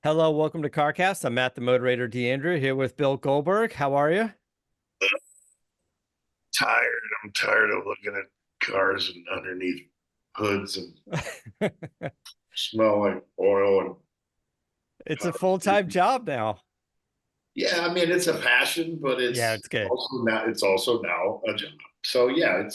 Hello, welcome to CarCast. I'm Matt, the Motorator DeAndre, here with Bill Goldberg. How are you? Tired. I'm tired of looking at cars and underneath hoods and smell like oil and It's a concrete. full-time job now. Yeah, I mean it's a passion, but Yeah, it's it's good. also now a job. So yeah,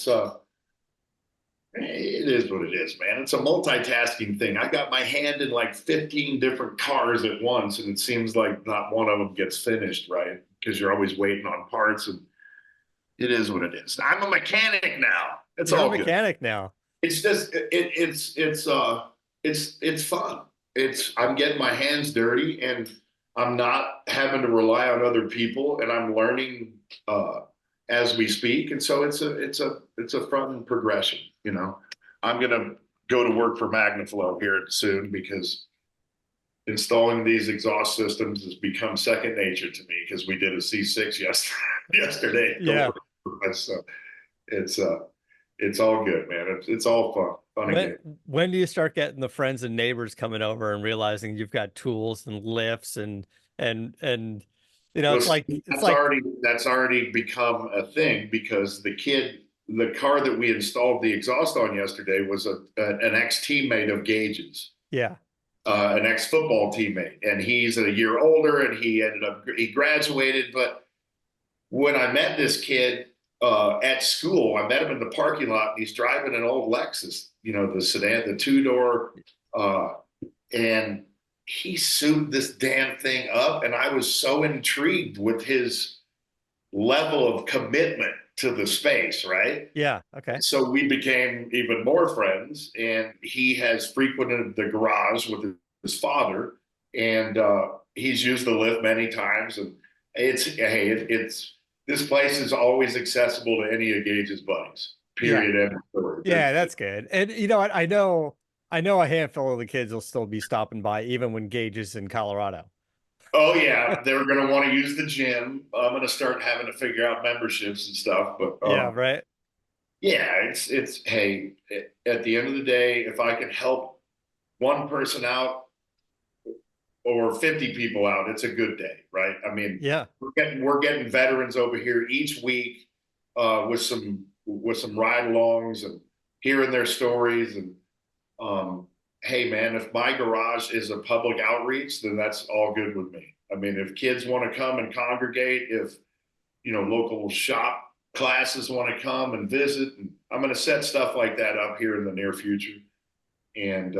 it is what it is, man. It's a multitasking thing. I got my hand in like 15 different cars at once, and it seems like not one of them gets finished, right? Because you're always waiting on parts, and it is what it is. I'm a mechanic now. It's You're a all good. mechanic now. It's just it's fun. I'm getting my hands dirty and I'm not having to rely on other people and I'm learning as we speak. And so it's a fun progression, you know. I'm gonna go to work for Magnaflow here soon because installing these exhaust systems has become second nature to me because we did a C6 yesterday. Yeah. So it's it's all good, man. It's all fun and When game. when do you start getting the friends and neighbors coming over and realizing you've got tools and lifts and it's Listen, like that's already become a thing because the car that we installed the exhaust on yesterday was an ex teammate of Gage's, yeah. an ex football teammate, and he's a year older, and he graduated. But when I met this kid at school, I met him in the parking lot, and he's driving an old Lexus, the sedan, the two door, uh, and he souped this damn thing up, and I was so intrigued with his level of commitment to the space, right? Yeah. Okay. So we became even more friends, and he has frequented the garage with his father, and he's used the lift many times. And it's this place is always accessible to any of Gage's buddies. Yeah. Period. End of story. Yeah, that's good. And you know what? I know a handful of the kids will still be stopping by even when Gage is in Colorado. Oh yeah, they're going to want to use the gym. I'm going to start having to figure out memberships and stuff. But Yeah, right. yeah, it's hey, at the end of the day, if I can help one person out or 50 people out, it's a good day, right? I mean, Yeah. we're getting veterans over here each week with some ride-alongs and hearing their stories and hey man, if my garage is a public outreach, then that's all good with me. I mean, if kids want to come and congregate, if local shop classes want to come and visit, and I'm going to set stuff like that up here in the near future. And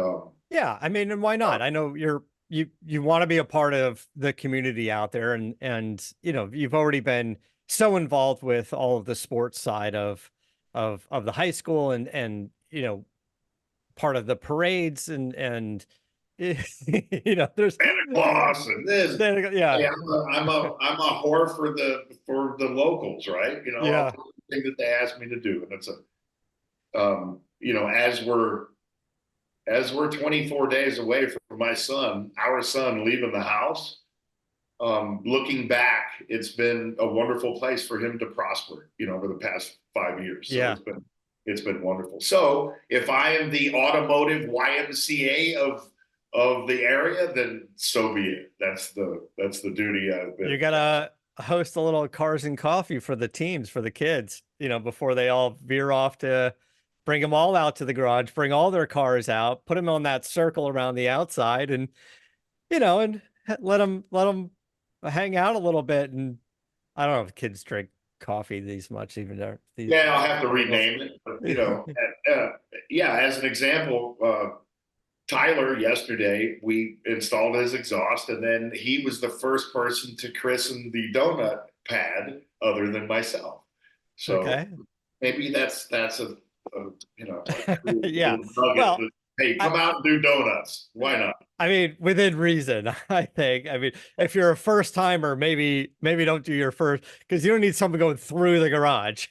Yeah, I mean, and why not? I know you want to be a part of the community out there, and you've already been so involved with all of the sports side of the high school and part of the parades and there's Santa Claus and this. yeah, Hey, I'm a whore for the locals, right? I'll yeah, do the thing that they ask me to do, and it's as we're 24 days away from our son leaving the house. Looking back, it's been a wonderful place for him to prosper, over the past 5 years. So yeah. it's been wonderful. So if I am the automotive YMCA of the area, then so be it. That's the duty I've You been. gotta host a little cars and coffee for the teams, for the kids, before they all veer off to bring them all out to the garage, bring all their cars out, put them on that circle around the outside, and let them hang out a little bit. And I don't know if kids drink coffee these much, even though these Yeah, I'll have to millennials. rename it. But, yeah, as an example, Tyler yesterday, we installed his exhaust, and then he was the first person to christen the donut pad other than myself. So Okay. maybe that's a cool Yeah. little nugget. Well, Hey, I, come out and do donuts. Why not? I mean, within reason, I think. I mean, if you're a first timer, maybe don't do your first because you don't need someone going through the garage.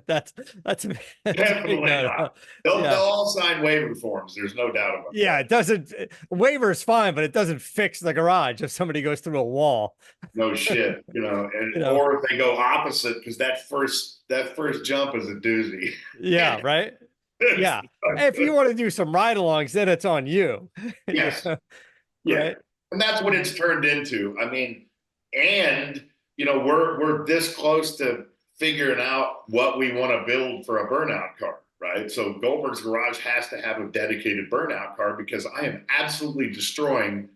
That's that's a big Definitely no. not. No. They'll Yeah. all sign waiver forms. There's no doubt about Yeah, that. it doesn't waiver is fine, but it doesn't fix the garage if somebody goes through a wall. No shit, and You know, or if they go opposite, because that first jump is a doozy. yeah, right. It's Yeah. If you want to do some ride-alongs, then it's on you. Yes, Yeah, yeah, right. And that's what it's turned into. I mean, and we're this close to figuring out what we want to build for a burnout car, right? So Goldberg's Garage has to have a dedicated burnout car because I am absolutely destroying,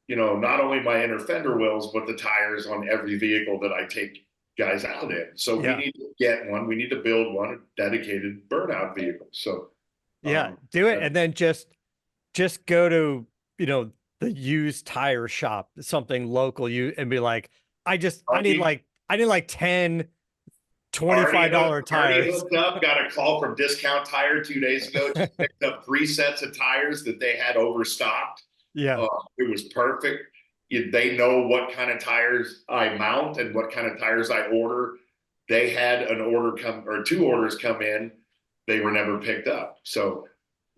not only my inner fender wells, but the tires on every vehicle that I take guys out in. So we Yeah. need to get one. We need to build one, a dedicated burnout vehicle. So, Yeah, do it. And then just go to, you know, the used tire shop, something local, you and be like, I need like 10 $25 already tires. hooked up. Got a call from Discount Tire 2 days ago. Just picked up 3 sets of tires that they had overstocked. Yeah. It was perfect. They know what kind of tires I mount and what kind of tires I order. They had an order come or 2 orders come in. They were never picked up. So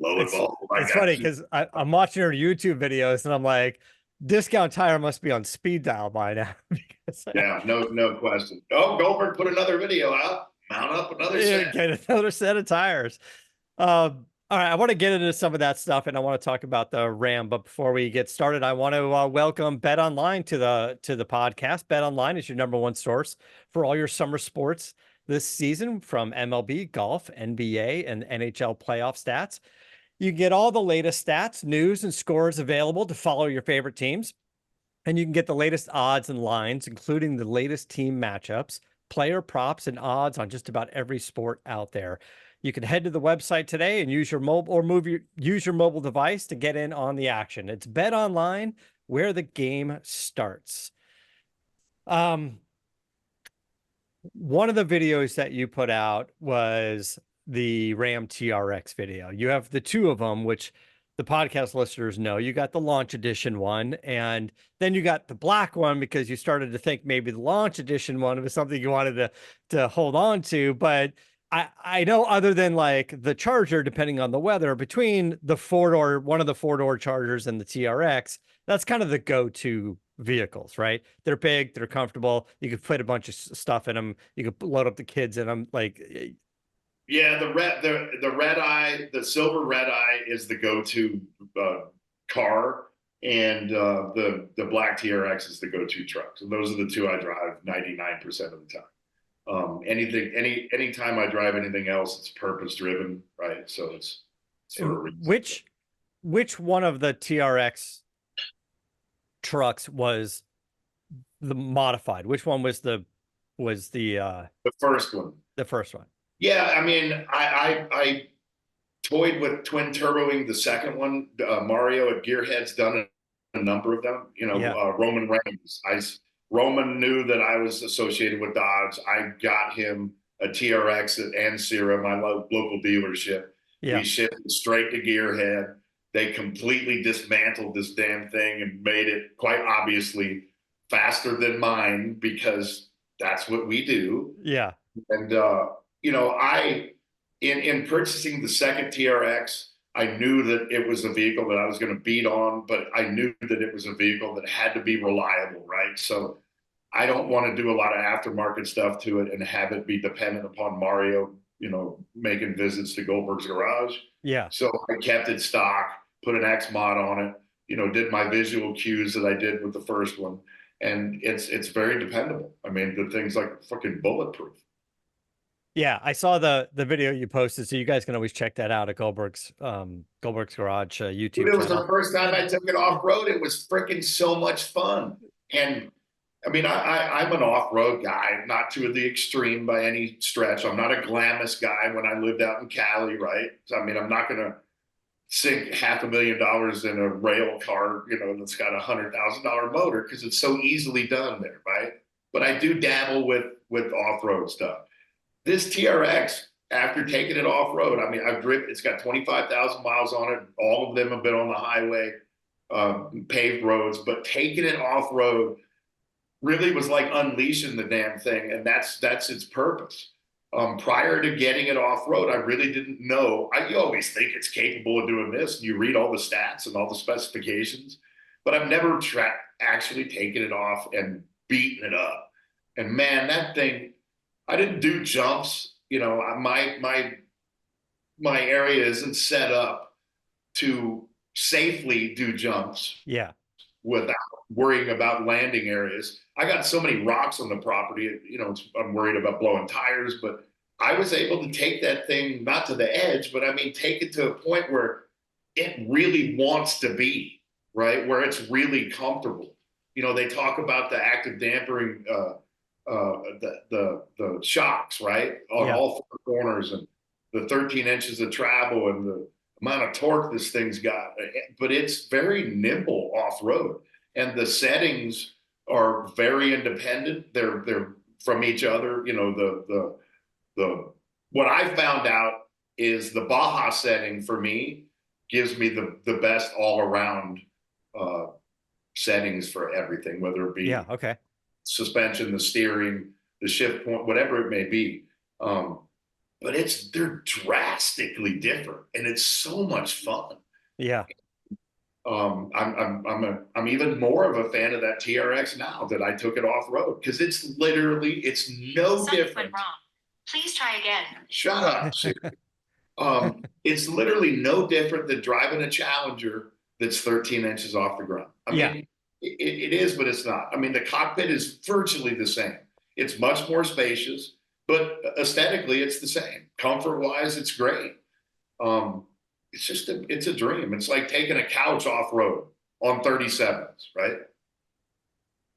lo and behold, It's funny because I'm watching her YouTube videos and I'm like, Discount Tire must be on speed dial by now. Because yeah, no question. Oh, Goldberg put another video out. Mount up another set. get another set of tires. All right, I want to get into some of that stuff, and I want to talk about the RAM. But before we get started, I want to welcome Bet Online to the podcast. Bet Online is your #1 source for all your summer sports this season, from MLB, golf, NBA, and NHL playoff stats. You get all the latest stats, news, and scores available to follow your favorite teams. And you can get the latest odds and lines, including the latest team matchups, player props, and odds on just about every sport out there. You can head to the website today and use your mobile device to get in on the action. It's Bet Online, where the game starts. One of the videos that you put out was the RAM TRX video. You have the two of them, which the podcast listeners know. You got the launch edition one, and then you got the black one because you started to think maybe the launch edition one was something you wanted to hold on to. But I know, other than like the Charger, depending on the weather, between the one of the 4-door Chargers and the TRX, that's kind of the go-to vehicles, right? They're big, they're comfortable. You could put a bunch of stuff in them. You could load up the kids in them. Like, yeah, the silver red eye is the go-to car, and the black TRX is the go-to truck. So those are the two I drive 99% of the time. Anytime I drive anything else, it's purpose driven, right? So it's for a reason. Which one of the TRX trucks was the modified? Which one was the first one? The first one. Yeah, I mean, I toyed with twin turboing the second one. Mario at Gearhead's done a number of them. Roman Reigns. Roman knew that I was associated with Dodge. I got him a TRX at Ancira, my local dealership. Yeah. We shipped it straight to Gearhead. They completely dismantled this damn thing and made it quite obviously faster than mine because that's what we do. Yeah. And in purchasing the second TRX, I knew that it was a vehicle that I was going to beat on, but I knew that it was a vehicle that had to be reliable, right? So I don't want to do a lot of aftermarket stuff to it and have it be dependent upon Mario, making visits to Goldberg's Garage. Yeah. So I kept it stock, put an X mod on it, did my visual cues that I did with the first one. And it's very dependable. I mean, the thing's like fucking bulletproof. Yeah, I saw the video you posted, so you guys can always check that out at Goldberg's Garage YouTube channel. It was the first time I took it off road. It was freaking so much fun. And I mean, I'm an off road guy, not to the extreme by any stretch. I'm not a glamorous guy. When I lived out in Cali, right? So, I mean, I'm not going to sink $500,000 in a rail car, that's got $100,000 motor because it's so easily done there, right? But I do dabble with off road stuff. This TRX, after taking it off road, I mean, it's got 25,000 miles on it. All of them have been on the highway, paved roads, but taking it off road really was like unleashing the damn thing. And that's its purpose. Prior to getting it off road, I really didn't know. You always think it's capable of doing this, and you read all the stats and all the specifications, but I've never actually taken it off and beaten it up. And man, that thing, I didn't do jumps. My area isn't set up to safely do jumps. Yeah. without worrying about landing areas. I got so many rocks on the property, I'm worried about blowing tires, but I was able to take that thing not to the edge, but I mean, take it to a point where it really wants to be, right? Where it's really comfortable. They talk about the active dampering, the shocks, right, on Yeah. all four corners, and the 13 inches of travel and the amount of torque this thing's got. But it's very nimble off road, and the settings are very independent. They're from each other. The what I found out is the Baja setting for me gives me the best all around uh, settings for everything, whether it Yeah. be Okay. suspension, the steering, the shift point, whatever it may be. But they're drastically different, and it's so much fun. Yeah. I'm even more of a fan of that TRX now that I took it off road, because it's no Something different. went wrong. Please try again. Shut up, Siri. It's literally no different than driving a Challenger that's 13 inches off the ground. I mean, it is, but it's not. I mean, the cockpit is virtually the same. It's much more spacious, but aesthetically, it's the same. Comfort-wise, it's great. It's a dream. It's like taking a couch off road on 37s, right?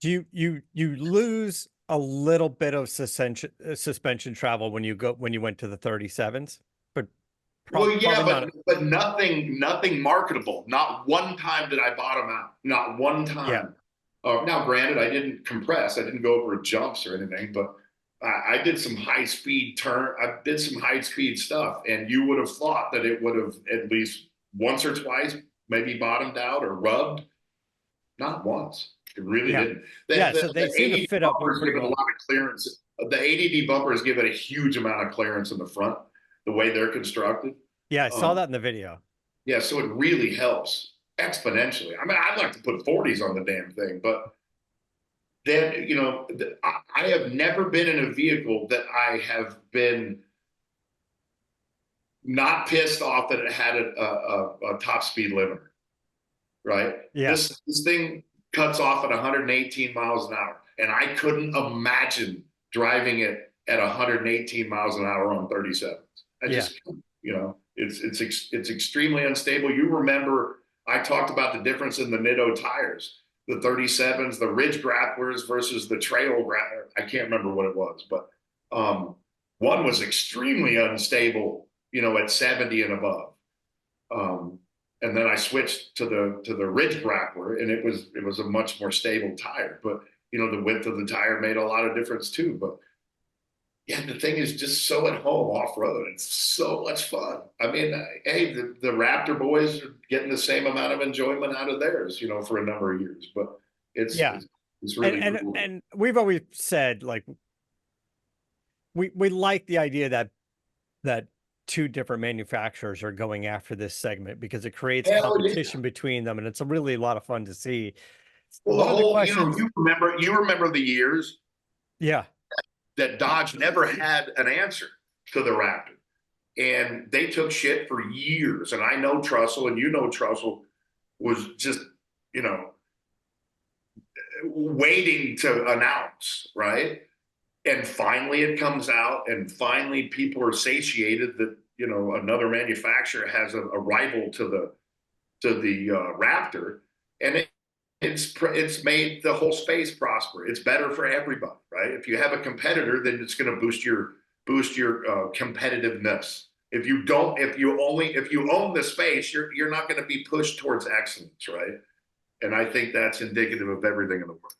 Do you lose a little bit of suspension travel when you went to the 37s, but Well, yeah, probably not. but nothing marketable. Not one time did I bottom out. Not one time. Yeah. Now, granted, I didn't compress. I didn't go over jumps or anything, but I did some high speed I did some high speed stuff, and you would have thought that it would have at least once or twice maybe bottomed out or rubbed. Not once. It really didn't. So they seem to fit up pretty given well. a lot of clearance. The ADD bumpers give it a huge amount of clearance in the front, the way they're constructed. Yeah, I saw that in the video. Yeah, so it really helps exponentially. I mean, I'd like to put 40s on the damn thing, but then, I have never been in a vehicle that I have been not pissed off that it had a top speed limiter, right? Yeah. This thing cuts off at 118 miles an hour, and I couldn't imagine driving it at 118 miles an hour on 37s. I just, it's extremely unstable. You remember I talked about the difference in the Nitto tires, the 37s, the ridge grapplers versus the trail grappler. I can't remember what it was, but one was extremely unstable, at 70 and above. And then I switched to the ridge grappler, and it was a much more stable tire. But the width of the tire made a lot of difference too. But yeah, the thing is just so at home off road. It's so much fun. I mean, hey, the Raptor boys are getting the same amount of enjoyment out of theirs, for a number of years. But it's really cool. And we've always said, like, we like the idea that two different manufacturers are going after this segment, because it creates competition between them, and it's really a lot of fun to see. Well, the whole you remember the years, that Dodge never had an answer to the Raptor, and they took shit for years. And I know Trussell, and Trussell was just waiting to announce, right? And finally it comes out, and finally people are satiated that another manufacturer has a rival to the Raptor, and it's made the whole space prosper. It's better for everybody, right? If you have a competitor, then it's going to boost your competitiveness. If you own the space, you're not going to be pushed towards excellence, right? And I think that's indicative of everything in the world.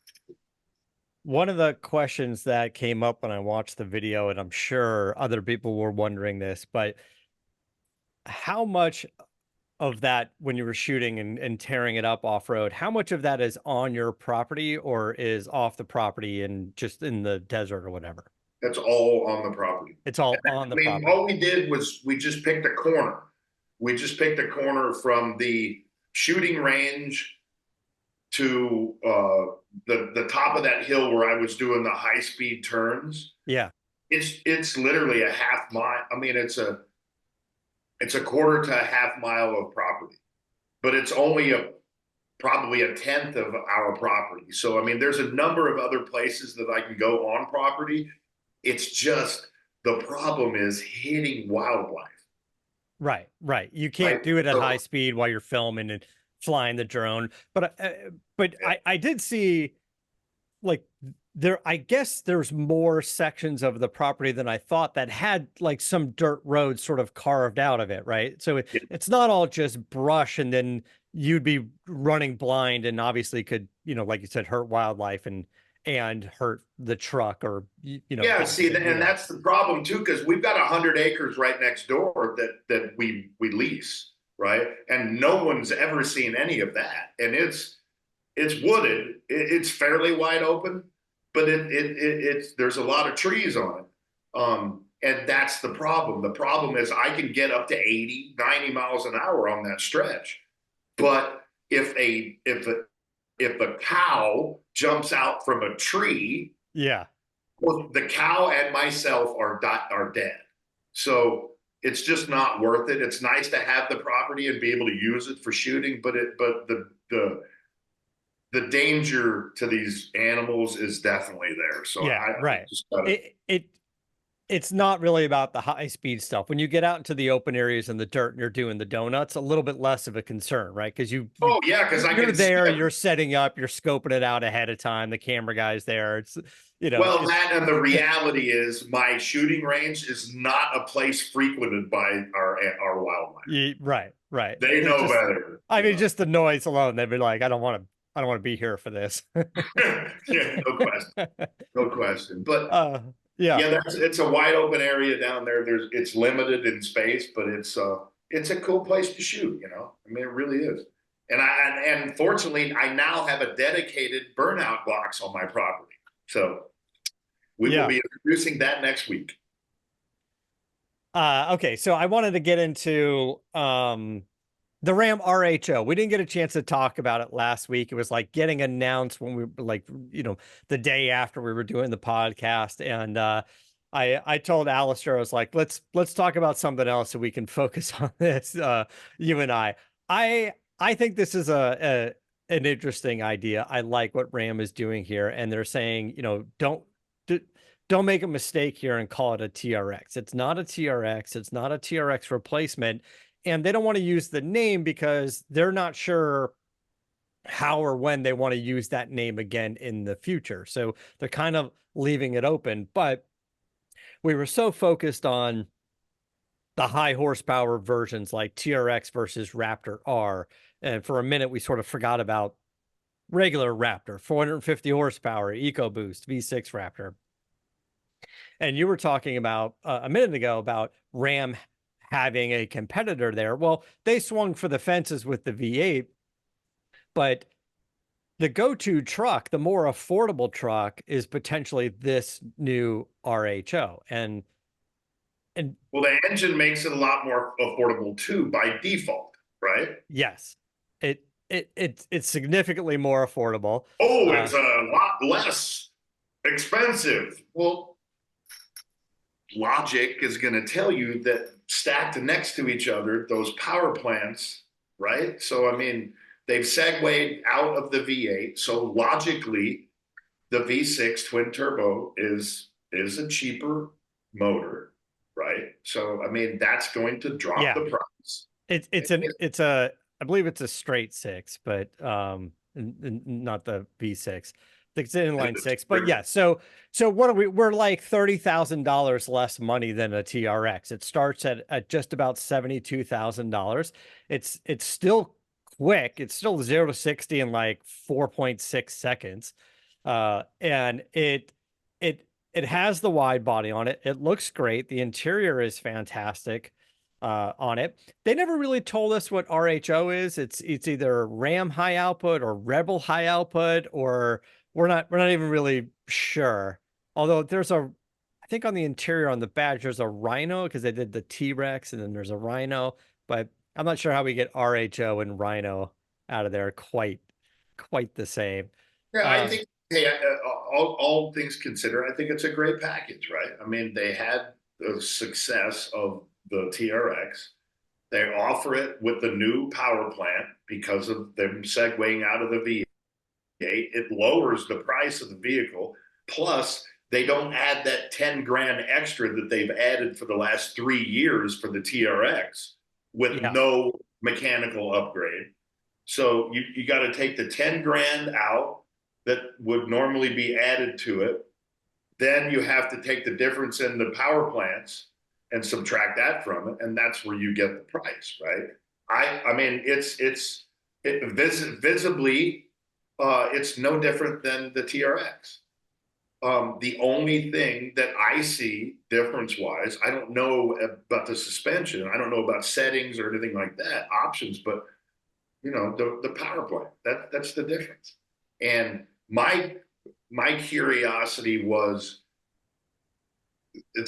One of the questions that came up when I watched the video, and I'm sure other people were wondering this, but how much of that, when you were shooting and tearing it up off-road, how much of that is on your property or is off the property and just in the desert or whatever? That's all on the property. It's all on the property. All we did was we just picked a corner. We just picked a corner from the shooting range to the top of that hill where I was doing the high speed turns. Yeah. It's literally a half mile. I mean, it's a quarter to a half mile of property, but it's only probably a tenth of our property. So, I mean, there's a number of other places that I can go on property. It's just the problem is hitting wildlife. Right, right. You Right. can't do it at So, high speed while you're filming and flying the drone. But I did see like there, I guess there's more sections of the property than I thought that had like some dirt roads sort of carved out of it, right? So it's not all just brush and then you'd be running blind and obviously could, like you said, hurt wildlife and hurt the truck or yeah, see, basically, and that's the problem too, because we've got 100 acres right next door that we lease, right? And no one's ever seen any of that. And it's wooded, it's fairly wide open, but it's there's a lot of trees on it. And that's the problem. The problem is I can get up to 80, 90 miles an hour on that stretch. But if a cow jumps out from a tree, yeah. well, the cow and myself are dead. So it's just not worth it. It's nice to have the property and be able to use it for shooting, but the danger to these animals is definitely there. So Yeah, I right. just gotta, It's not really about the high speed stuff. When you get out into the open areas in the dirt and you're doing the donuts, a little bit less of a concern, right? Because oh yeah, because I you're can see there, them. you're setting up, you're scoping it out ahead of time. The camera guy's there. Well, It's that and the reality is my shooting range is not a place frequented by our wildlife. right, right. They It's know just, better. I mean, just the noise alone, they'd be like, I don't want to be here for this. Yeah, no question, no question. But uh, yeah, yeah, it's a wide open area down there. It's limited in space, but it's a cool place to shoot. I mean, it really is. And fortunately, I now have a dedicated burnout box on my property, so we will yeah. be introducing that next week. Okay, so I wanted to get into the RAM RHO. We didn't get a chance to talk about it last week. It was like getting announced when we were like, the day after we were doing the podcast. And I told Alistair, I was like, let's talk about something else so we can focus on this, you and I. I think this is an interesting idea. I like what RAM is doing here. And they're saying, don't make a mistake here and call it a TRX. It's not a TRX. It's not a TRX replacement. And they don't want to use the name because they're not sure how or when they want to use that name again in the future. So they're kind of leaving it open. But we were so focused on the high horsepower versions like TRX versus Raptor R. And for a minute, we sort of forgot about regular Raptor, 450 horsepower, EcoBoost, V6 Raptor. And you were talking about a minute ago about RAM having a competitor there. Well, they swung for the fences with the V8, but the go-to truck, the more affordable truck, is potentially this new RHO. And Well, the engine makes it a lot more affordable too by default, right? yes, it's significantly more affordable. Oh, it's a lot less expensive. Well, logic is going to tell you that stacked next to each other, those power plants, right? So, I mean, they've segued out of the V8. So logically, the V6 twin turbo is a cheaper motor, right? So, I mean, that's going to drop the price. It's a I believe it's a straight six, but not the V6. It's inline six, but yeah. So what are we're like $30,000 less money than a TRX. It starts at just about $72,000. It's still quick. It's still 0 to 60 in like 4.6 seconds. And it has the wide body on it. It looks great. The interior is fantastic on it. They never really told us what RHO is. It's either RAM high output or Rebel high output, or we're not even really sure. Although I think on the interior on the badge there's a Rhino because they did the T-Rex and then there's a Rhino, but I'm not sure how we get RHO and Rhino out of there quite the same. Yeah, I think, hey, all things considered, I think it's a great package, right? I mean, they had the success of the TRX. They offer it with the new power plant because of them segueing out of the V8. It lowers the price of the vehicle. Plus, they don't add that 10 grand extra that they've added for the last 3 years for the TRX with Yeah. no mechanical upgrade. So you got to take the 10 grand out that would normally be added to it. Then you have to take the difference in the power plants and subtract that from it, and that's where you get the price, right? I mean, visibly, it's no different than the TRX. The only thing that I see difference-wise, I don't know about the suspension, I don't know about settings or anything like that, options, but the power plant, that's the difference. And my curiosity was,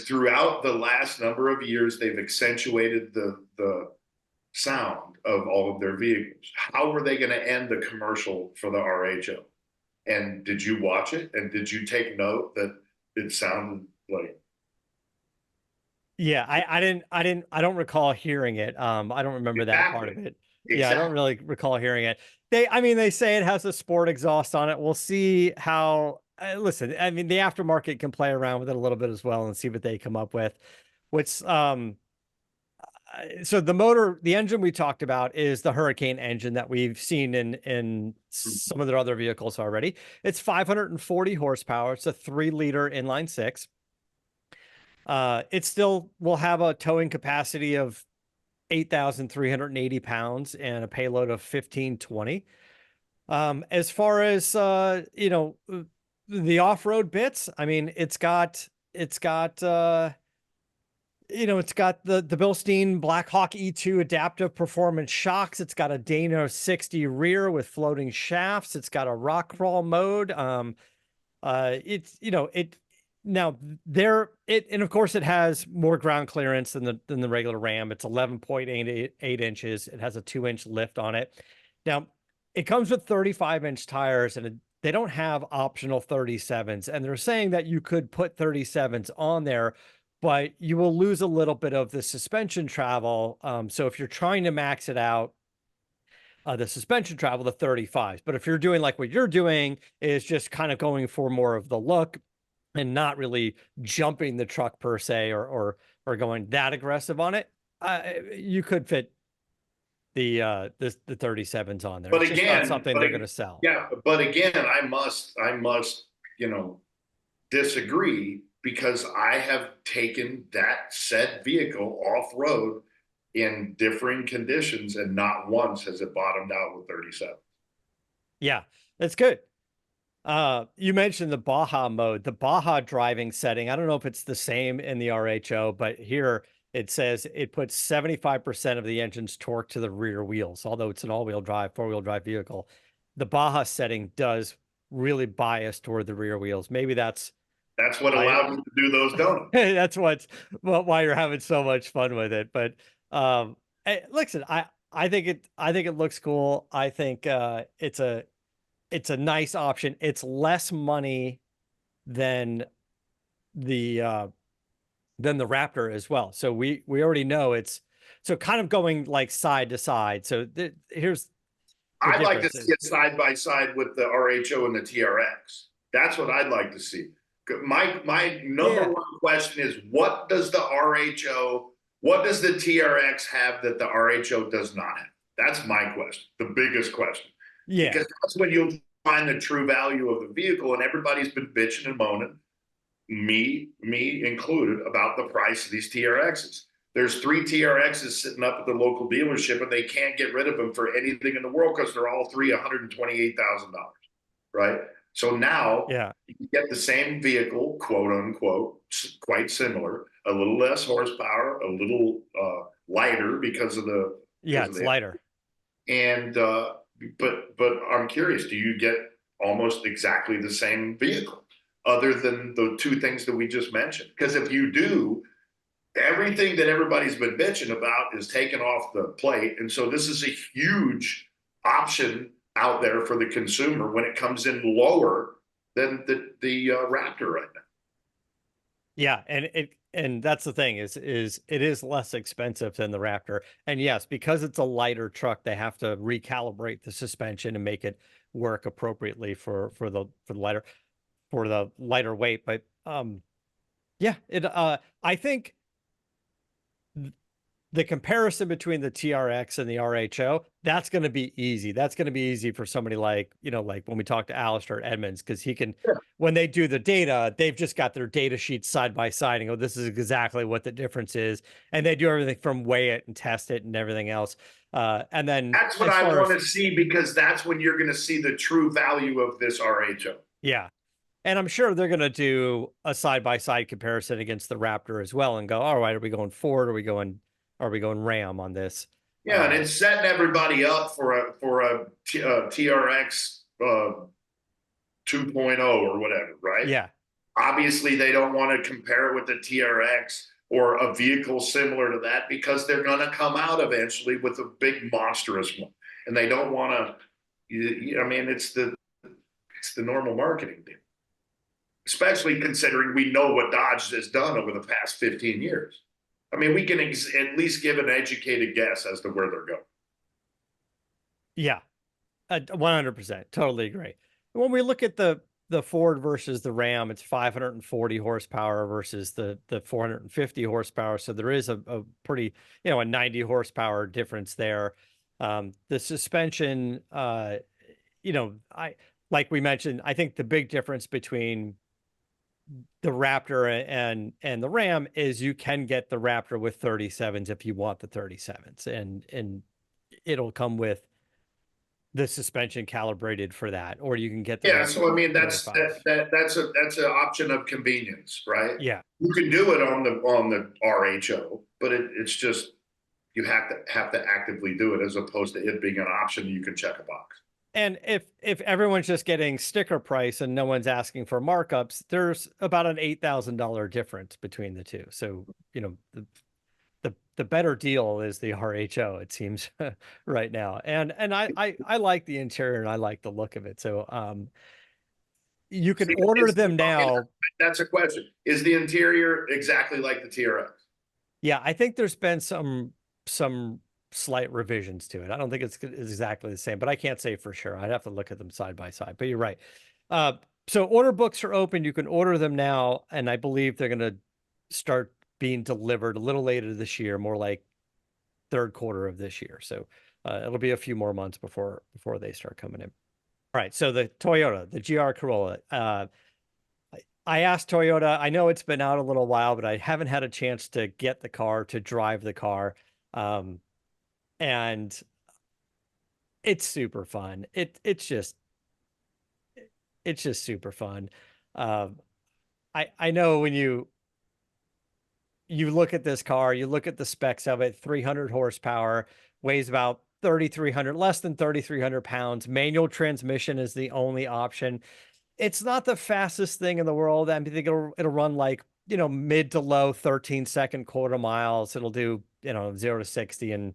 throughout the last number of years, they've accentuated the sound of all of their vehicles. How were they going to end the commercial for the RHO? And did you watch it? And did you take note that it sounded like? Yeah, I don't recall hearing it. I don't remember that part Exactly. of it. Yeah, I don't Exactly. really recall hearing it. I mean, they say it has a sport exhaust on it. We'll see how, listen, I mean, the aftermarket can play around with it a little bit as well and see what they come up with. Which, so the engine we talked about is the Hurricane engine that we've seen in some of their other vehicles already. It's 540 horsepower. It's a 3-liter inline six. It still will have a towing capacity of 8,380 pounds and a payload of 1,520. As far as the off-road bits, I mean, it's got it's got the Bilstein Blackhawk E2 adaptive performance shocks. It's got a Dano 60 rear with floating shafts. It's got a rock crawl mode. It's it now there it and of course it has more ground clearance than the regular Ram. It's 11.88 inches. It has a 2-inch lift on it. Now it comes with 35-inch tires, and they don't have optional 37s, and they're saying that you could put 37s on there, but you will lose a little bit of the suspension travel. So if you're trying to max it out, the suspension travel, the 35s. But if you're doing like what you're doing, is just kind of going for more of the look and not really jumping the truck per se, or going that aggressive on it, you could fit the 37s on there. But It's just not again, something they're going to sell. yeah, but again, I must disagree, because I have taken that said vehicle off road in differing conditions, and not once has it bottomed out with 37. Yeah, that's good. You mentioned the Baja mode, the Baja driving setting. I don't know if it's the same in the RHO, but here it says it puts 75% of the engine's torque to the rear wheels. Although it's an all-wheel drive, 4-wheel drive vehicle, the Baja setting does really bias toward the rear wheels. Maybe that's What why allowed me to do those donuts. that's why you're having so much fun with it. But hey, listen, I think it looks cool. I think it's a nice option. It's less money than the Raptor as well. So we already know it's so kind of going like side to side. So here's the I'd like to difference. see it side by side with the RHO and the TRX. That's what I'd like to see. My number Yeah. one question is, what does the RHO, what does the TRX have that the RHO does not have? That's my question, the biggest question. Yeah. Because that's when you'll find the true value of the vehicle. And everybody's been bitching and moaning, me included, about the price of these TRXs. There's 3 TRXs sitting up at the local dealership, and they can't get rid of them for anything in the world because they're all three $128,000, right? So now Yeah. you get the same vehicle, quote unquote, quite similar, a little less horsepower, a little lighter because of the It's lighter. and but I'm curious, do you get almost exactly the same vehicle other than the 2 things that we just mentioned? Because if you do, everything that everybody's been bitching about is taken off the plate. And so this is a huge option out there for the consumer when it comes in lower than the Raptor right now. Yeah, and And that's the thing is it is less expensive than the Raptor. And yes, because it's a lighter truck, they have to recalibrate the suspension and make it work appropriately for the lighter weight. But yeah, I think the comparison between the TRX and the RHO, that's going to be easy. That's going to be easy for somebody like, like when we talk to Alistair Edmonds, because he can, when they do the data, they've just got their data sheets side by side and go, this is exactly what the difference is. And they do everything from weigh it and test it and everything else. And then That's what I want to see, because that's when you're going to see the true value of this RHO. Yeah. And I'm sure they're going to do a side by side comparison against the Raptor as well and go, all right, are we going Ford? Are we going RAM on this? Yeah, and it's setting everybody up for a TRX 2.0 or whatever, right? Yeah. Obviously, they don't want to compare it with the TRX or a vehicle similar to that, because they're going to come out eventually with a big monstrous one, and they don't want to. I mean, it's the normal marketing thing, especially considering we know what Dodge has done over the past 15 years. I mean, we can at least give an educated guess as to where they're going. Yeah, 100%. Totally agree. When we look at the Ford versus the Ram, it's 540 horsepower versus the 450 horsepower. So there is a pretty, a 90 horsepower difference there. The suspension, like we mentioned, I think the big difference between the Raptor and the Ram is you can get the Raptor with 37s if you want the 37s, and it'll come with the suspension calibrated for that, or you can get the Yeah, Raptor so I mean with that's an option of convenience, right? Yeah, you can do it on the RHO, but it's just you have to actively do it, as opposed to it being an option you can check a box. and if everyone's just getting sticker price and no one's asking for markups, there's about an $8,000 difference between the two. So the better deal is the RHO, it seems, right now. And I like the interior and I like the look of it. So you can order them now. That's a question. Is the interior exactly like the TRX? Yeah, I think there's been some slight revisions to it. I don't think it's exactly the same, but I can't say for sure. I'd have to look at them side by side. But you're right. So order books are open. You can order them now, and I believe they're going to start being delivered a little later this year, more like third quarter of this year. So it'll be a few more months before they start coming in. All right. So the Toyota, the GR Corolla. I asked Toyota, I know it's been out a little while, but I haven't had a chance to get the car, to drive the car. And it's super fun. It's just super fun. I know when you look at this car, you look at the specs of it, 300 horsepower, weighs about 3,300, less than 3,300 pounds. Manual transmission is the only option. It's not the fastest thing in the world. I think it'll run like, mid to low 13-second quarter miles. It'll do, 0 to 60 in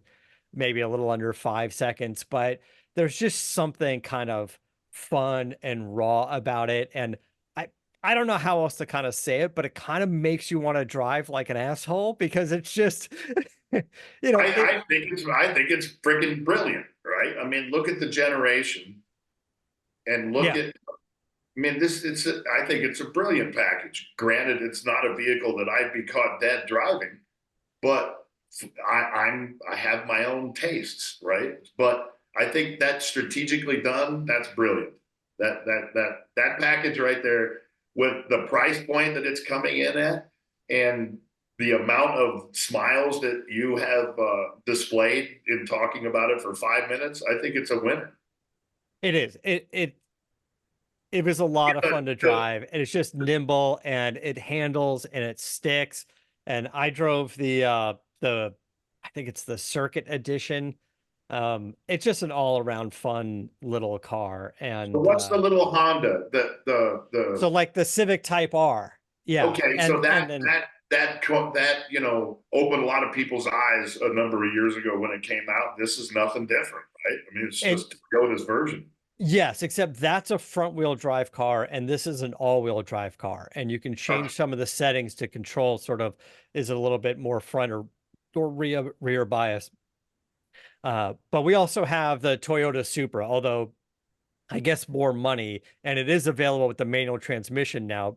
maybe a little under 5 seconds, but there's just something kind of fun and raw about it. And I don't know how else to kind of say it, but it kind of makes you want to drive like an asshole, because it's just, I think it's freaking brilliant, right? I mean, look at the generation, and look at. I mean, I think it's a brilliant package. Granted, it's not a vehicle that I'd be caught dead driving, but I have my own tastes, right? But I think that's strategically done. That's brilliant. That package right there, with the price point that it's coming in at, and the amount of smiles that you have displayed in talking about it for 5 minutes, I think it's a winner. It is. It was a lot of fun to drive, and it's just nimble, and it handles, and it sticks. And I drove I think it's the Circuit Edition. It's just an all around fun little car. And so what's the little Honda? So like the Civic Type R. Yeah. Okay, so that opened a lot of people's eyes a number of years ago when it came out. This is nothing different, right? I mean, it's just Toyota's version. Yes, except that's a front wheel drive car and this is an all wheel drive car. And you can Okay. change some of the settings to control sort of is it a little bit more front or rear bias. But we also have the Toyota Supra, although I guess more money, and it is available with the manual transmission now.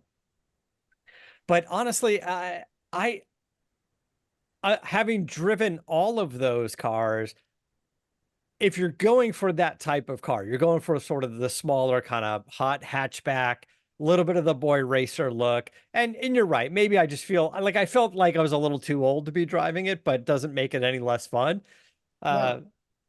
But honestly, I having driven all of those cars, if you're going for that type of car, you're going for sort of the smaller kind of hot hatchback, a little bit of the boy racer look. And you're right. Maybe I just feel like I felt like I was a little too old to be driving it, but it doesn't make it any less fun. Yeah. Uh,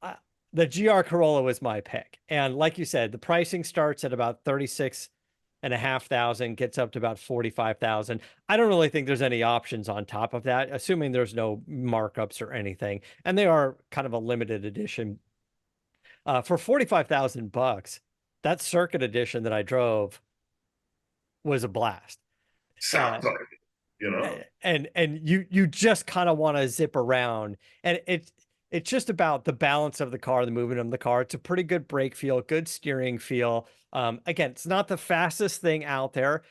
I, the GR Corolla was my pick. And like you said, the pricing starts at about 36,500, gets up to about 45,000. I don't really think there's any options on top of that, assuming there's no markups or anything. And they are kind of a limited edition. For 45,000 bucks, that circuit edition that I drove was a blast. Uh, Sounds like it, you know? and you just kind of want to zip around, and it's just about the balance of the car, the movement of the car. It's a pretty good brake feel, good steering feel. Again, it's not the fastest thing out there.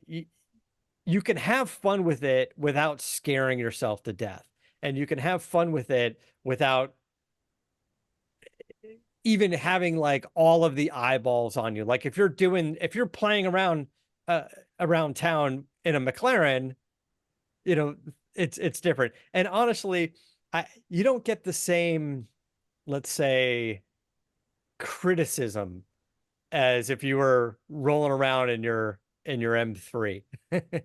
You can have fun with it without scaring yourself to death, and you can have fun with it without even having like all of the eyeballs on you. Like if you're playing uh, around town in a McLaren, you know, it's different. And honestly, you don't get the same, let's say, criticism as if you were rolling around in your M3,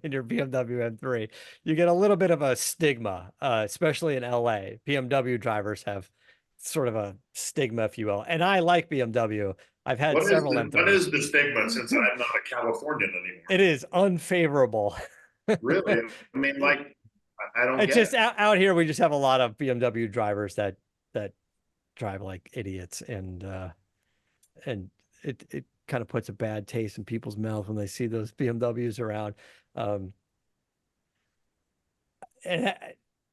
in your BMW M3. You get a little bit of a stigma, especially in LA. BMW drivers have sort of a stigma, if you will. And I like BMW. I've had several What M3s. is the stigma since I'm not a Californian anymore? It is unfavorable. Really? I mean, like, I don't It's get just it. out here we just have a lot of BMW drivers that drive like idiots, and it kind of puts a bad taste in people's mouth when they see those BMWs around. Um, and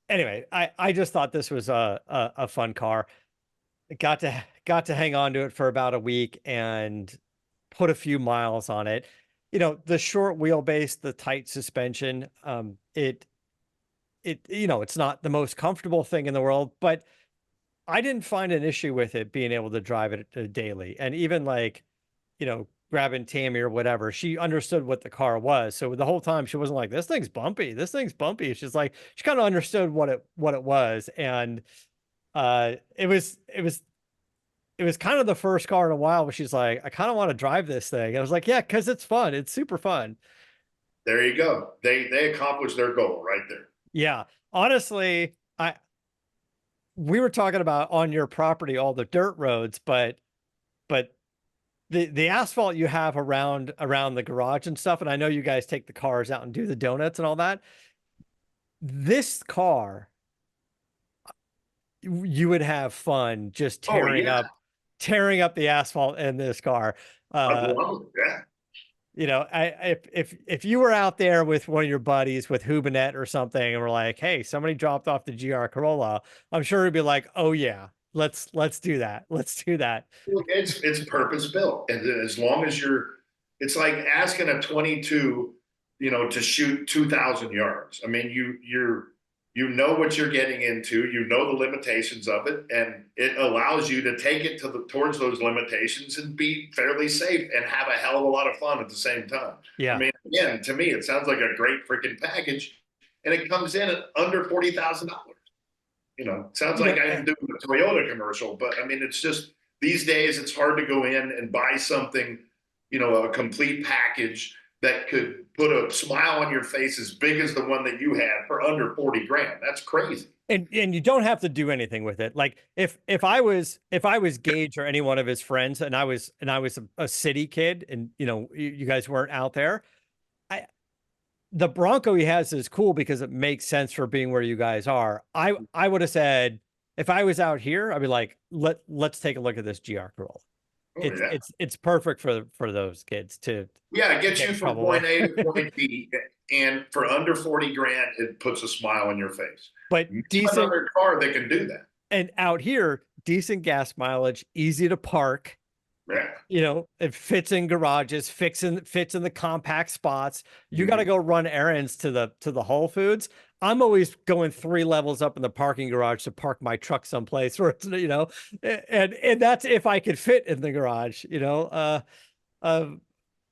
anyway, I just thought this was a fun car. Got to hang on to it for about a week and put a few miles on it. You know, the short wheelbase, the tight suspension, it's not the most comfortable thing in the world, but I didn't find an issue with it being able to drive it daily. And even like, grabbing Tammy or whatever, she understood what the car was. So the whole time she wasn't like, this thing's bumpy. This thing's bumpy. She's like, she kind of understood what it was. And it was kind of the first car in a while where she's like, I kind of want to drive this thing. I was like, yeah, because it's fun. It's super fun. There you go. They accomplished their goal right there. Yeah. Honestly, we were talking about on your property all the dirt roads, but the asphalt you have around the garage and stuff, and I know you guys take the cars out and do the donuts and all that. This car, you would have fun just Oh yeah, tearing up the asphalt in this car. I'd Uh, love that. if you were out there with one of your buddies with Hubinet or something, and we're like, hey, somebody dropped off the GR Corolla, I'm sure he'd be like, oh yeah, let's do that. Let's do that. It's purpose built, and as long as it's like asking a 22, to shoot 2,000 yards. I mean, you know what you're getting into, you know the limitations of it, and it allows you to take it towards those limitations and be fairly safe and have a hell of a lot of fun at the same time. I Yeah. mean, again, to me, it sounds like a great freaking package, and it comes in at under $40,000. Sounds like I'm doing a Toyota commercial, but I mean, it's just these days it's hard to go in and buy something, a complete package that could put a smile on your face as big as the one that you had for under 40 grand. That's crazy. And you don't have to do anything with it. Like if I was Gage or any one of his friends, and I was a city kid, and you guys weren't out there, the Bronco he has is cool because it makes sense for being where you guys are. I would have said, if I was out here, I'd be like, let's take a look at this GR Corolla. Oh, yeah. It's perfect for those kids to Yeah, it gets get you in from trouble point with. A to point B, and for under 40 grand, it puts a smile on your face. But Name decent, another car that can do that. and out here, decent gas mileage, easy to park. Yeah. You know, it fits in garages, fits in the compact spots. You got to Mhm. go run errands to the Whole Foods. I'm always going 3 levels up in the parking garage to park my truck someplace where it's, you know, and that's if I could fit in the garage, you know. Uh,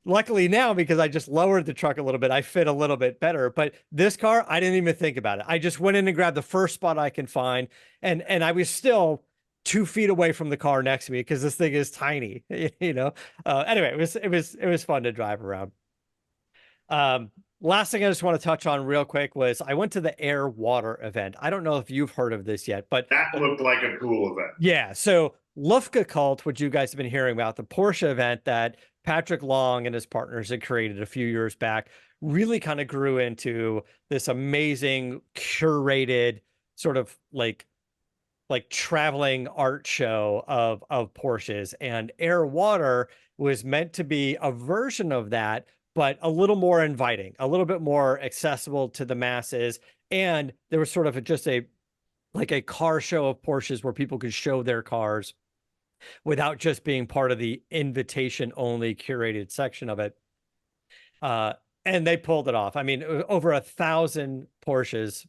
Luckily now, because I just lowered the truck a little bit, I fit a little bit better. But this car, I didn't even think about it. I just went in and grabbed the first spot I can find, and I was still 2 feet away from the car next to me because this thing is tiny, you know. Anyway, it was fun to drive around. Last thing I just want to touch on real quick was I went to the Air Water event. I don't know if you've heard of this yet, but That looked like a cool event. yeah, so Lufka Cult, which you guys have been hearing about, the Porsche event that Patrick Long and his partners had created a few years back, really kind of grew into this amazing curated sort of like traveling art show of Porsches. And Air Water was meant to be a version of that, but a little more inviting, a little bit more accessible to the masses. And there was sort of just a like a car show of Porsches where people could show their cars without just being part of the invitation only curated section of it. Uh, and they pulled it off. I mean, over 1,000 Porsches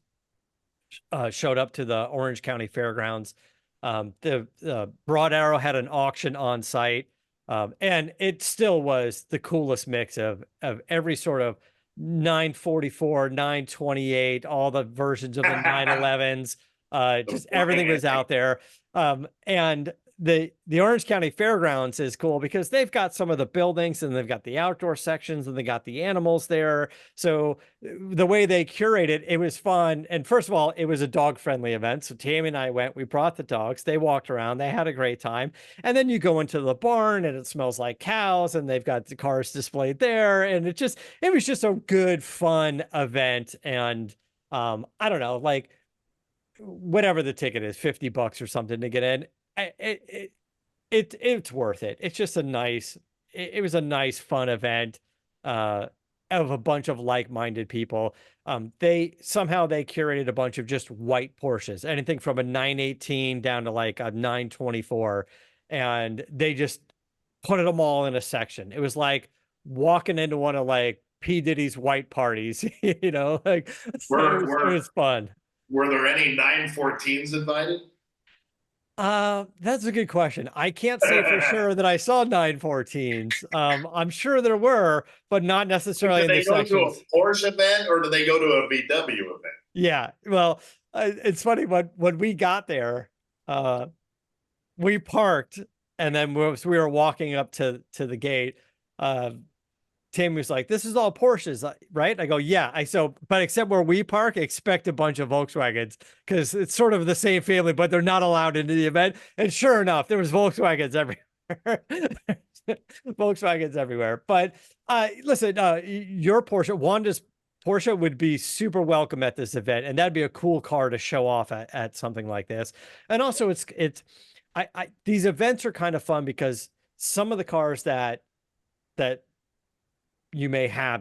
showed up to the Orange County Fairgrounds. The Broad Arrow had an auction on site, and it still was the coolest mix of every sort of 944, 928, all the versions of the 911s. Just everything was out there. And the Orange County Fairgrounds is cool because they've got some of the buildings and they've got the outdoor sections and they got the animals there. So the way they curate it, it was fun. And first of all, it was a dog friendly event. So Tammy and I went, we brought the dogs, they walked around, they had a great time. And then you go into the barn and it smells like cows and they've got the cars displayed there. And it was just a good, fun event. And I don't know, like whatever the ticket is, $50 or something to get in. It's worth it. It's just it was a nice, fun event of a bunch of like-minded people. They curated a bunch of just white Porsches, anything from a 918 down to like a 924, and they just put them all in a section. It was like walking into one of like P. Diddy's white parties, you know, like Were it were was fun. were there any 914s invited? That's a good question. I can't say for sure that I saw 914s. I'm sure there were, but not necessarily Did in the they go to sections. a Porsche event or did they go to a VW event? Yeah. Well, it's funny when we got there, uh, we parked and then we were walking up to the gate. Uh, Tim was like, "This is all Porsches, right?" I go, "Yeah." But except where we park, expect a bunch of Volkswagens because it's sort of the same family, but they're not allowed into the event. And sure enough, there was Volkswagens everywhere. Volkswagens everywhere. But listen, your Porsche, Wanda's Porsche would be super welcome at this event, and that'd be a cool car to show off at something like this. And also, I these events are kind of fun because some of the cars that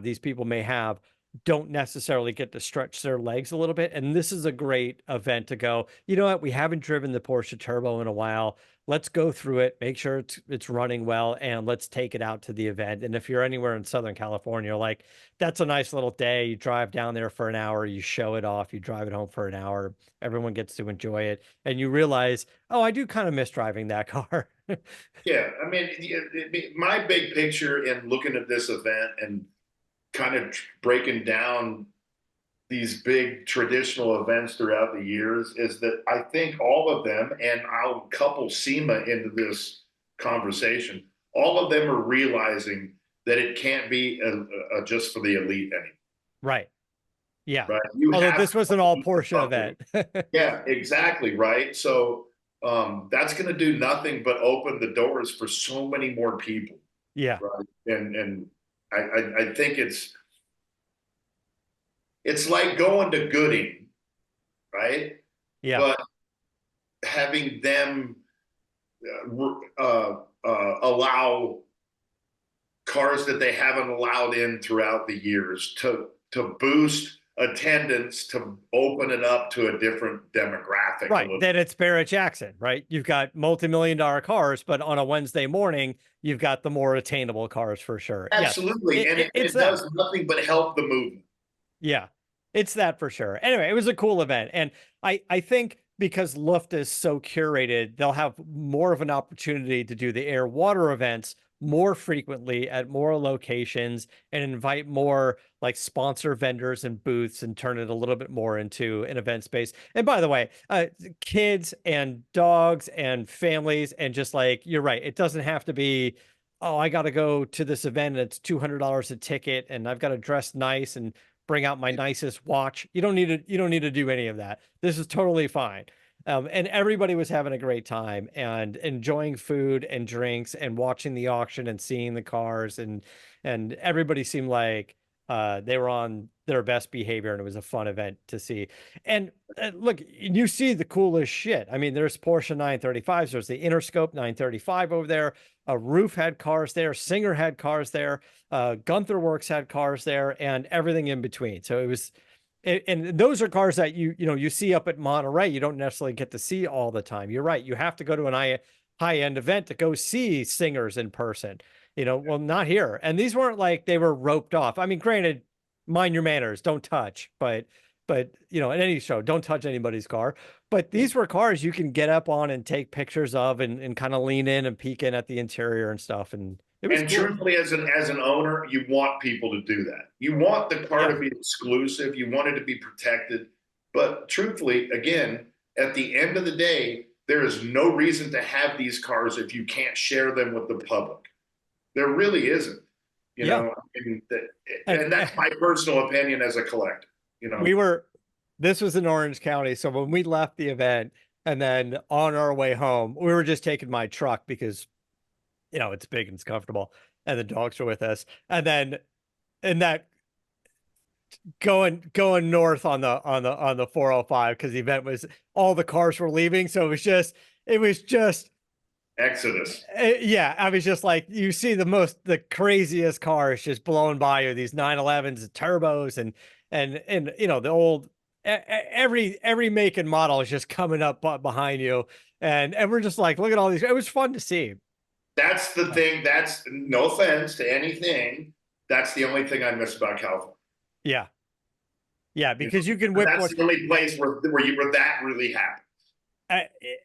these people may have, don't necessarily get to stretch their legs a little bit. And this is a great event to go, you know what? We haven't driven the Porsche Turbo in a while. Let's go through it, make sure it's running well, and let's take it out to the event. And if you're anywhere in Southern California, like that's a nice little day. You drive down there for an hour, you show it off, you drive it home for an hour. Everyone gets to enjoy it. And you realize, oh, I do kind of miss driving that car. Yeah, I mean, my big picture in looking at this event and kind of breaking down these big traditional events throughout the years is that I think all of them, and I'll couple SEMA into this conversation, all of them are realizing that it can't be just for the elite anymore. Right. Yeah. Right. You Although have this was an all Porsche event. yeah, exactly. Right. So that's going to do nothing but open the doors for so many more people. Yeah. Right. And I think it's like going to Gooding, right? Yeah. But having them allow cars that they haven't allowed in throughout the years to boost attendance to open it up to a different demographic. Right. Then it's Barrett Jackson, right? You've got multi-million-dollar cars, but on a Wednesday morning, you've got the more attainable cars for sure. Absolutely. Yes, And it's it does nothing but help the movement. Yeah, it's that for sure. Anyway, it was a cool event. And I think because Luft is so curated, they'll have more of an opportunity to do the air water events more frequently at more locations and invite more like sponsor vendors and booths and turn it a little bit more into an event space. And by the way, kids and dogs and families and just like, you're right, it doesn't have to be, oh, I got to go to this event and it's $200 a ticket and I've got to dress nice and bring out my nicest watch. You don't need to do any of that. This is totally fine. And everybody was having a great time and enjoying food and drinks and watching the auction and seeing the cars and everybody seemed like they were on their best behavior and it was a fun event to see. And look, you see the coolest shit. I mean, there's Porsche 935s. There's the Interscope 935 over there. Roof had cars there. Singer had cars there. Gunther Works had cars there, and everything in between. So it was, and those are cars that you see up at Monterey. You don't necessarily get to see all the time. You're right. You have to go to an high end event to go see singers in person. Well, not here. And these weren't like they were roped off. I mean, granted, mind your manners, don't touch, but in any show, don't touch anybody's car. But these were cars you can get up on and take pictures of and kind of lean in and peek in at the interior and stuff. And it was and cool. Truthfully, as an owner, you want people to do that. You want the car to be exclusive. You want it to be protected. But truthfully, again, at the end of the day, there is no reason to have these cars if you can't share them with the public. There really isn't. You know, and that's my personal opinion as a collector. This was in Orange County. So when we left the event and then on our way home, we were just taking my truck because, it's big and it's comfortable and the dogs are with us. And then going north on the 405, because the event was, all the cars were leaving. So it was just Exodus. Yeah. I was just like, you see the craziest cars just blowing by you, these 911s, turbos and the old, every make and model is just coming up behind you. And we're just like, look at all these. It was fun to see. That's the thing. That's, no offense to anything, that's the only thing I miss about California. Yeah. Yeah, because you can whip. That's the only place where that really happens.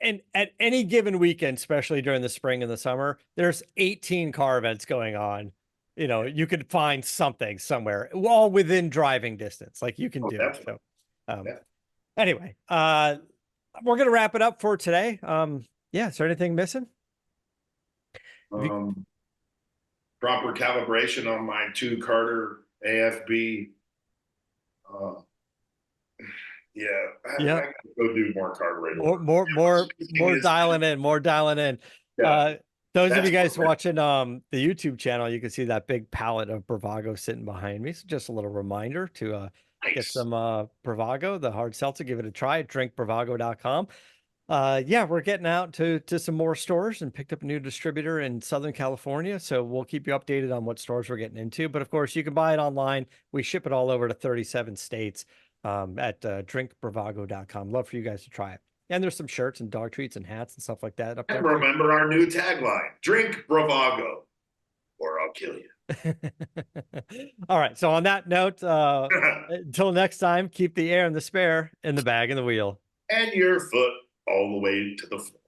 And at any given weekend, especially during the spring and the summer, there's 18 car events going on. You could find something somewhere, all within driving distance, like you can do. Definitely. So, anyway, we're gonna wrap it up for today. Is there anything missing? Proper calibration on my 2 Carter AFB. I gotta go do more carburetor. More dialing in. Yeah. Those of you guys watching the YouTube channel, you can see that big pallet of Bravago sitting behind me. So just a little reminder to get some Bravago, the hard seltzer. Give it a try at drinkbravago.com. We're getting out to some more stores and picked up a new distributor in Southern California. So we'll keep you updated on what stores we're getting into. But of course, you can buy it online. We ship it all over to 37 states at drinkbravago.com. Love for you guys to try it. And there's some shirts and dog treats and hats and stuff like that up there. And remember our new tagline, drink Bravago or I'll kill you. All right. So on that note, until next time, keep the air and the spare in the bag and the wheel. And your foot all the way to the floor.